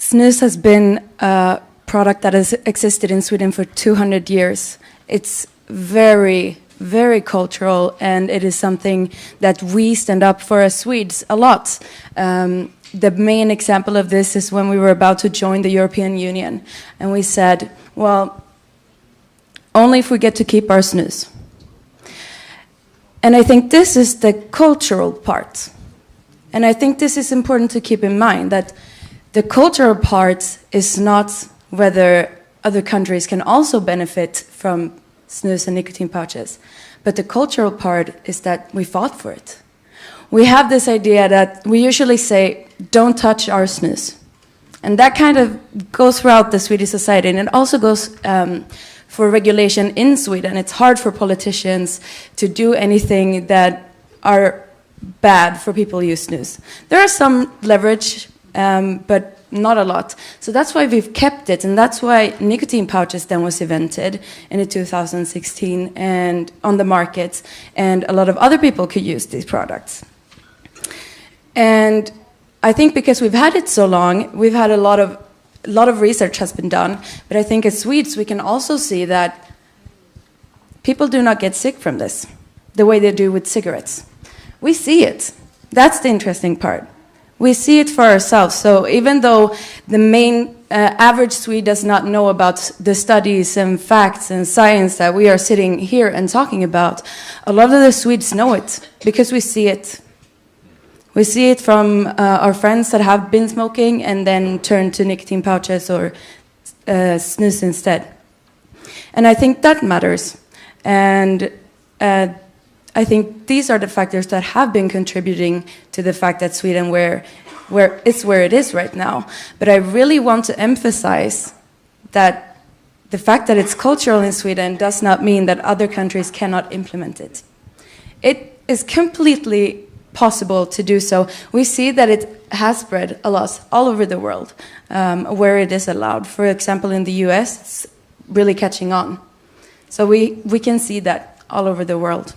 snus has been a product that has existed in Sweden for 200 years. It's very, very cultural, and it is something that we stand up for as Swedes a lot. The main example of this is when we were about to join the European Union, and we said, well, only if we get to keep our snus. And I think this is the cultural part. And I think this is important to keep in mind, that the cultural part is not whether other countries can also benefit from snus and nicotine pouches, but the cultural part is that we fought for it. We have this idea that we usually say, don't touch our snus. And that kind of goes throughout the Swedish society, and it also goes for regulation in Sweden. It's hard for politicians to do anything that are bad for people who use snus. There are some leverage, but not a lot. So that's why we've kept it, and that's why nicotine pouches then was invented in 2016 and on the market, and a lot of other people could use these products. And I think because we've had it so long, we've had a lot of research has been done, but I think as Swedes we can also see that people do not get sick from this the way they do with cigarettes. We see it. That's the interesting part. We see it for ourselves. So even though the main average Swede does not know about the studies and facts and science that we are sitting here and talking about, a lot of the Swedes know it because we see it. We see it from our friends that have been smoking and then turn to nicotine pouches or snus instead. And I think that matters. And I think these are the factors that have been contributing to the fact that Sweden where it is right now. But I really want to emphasize that the fact that it's cultural in Sweden does not mean that other countries cannot implement it. It is completely possible to do so. We see that it has spread a lot all over the world where it is allowed. For example, in the US, it's really catching on. So we can see that all over the world.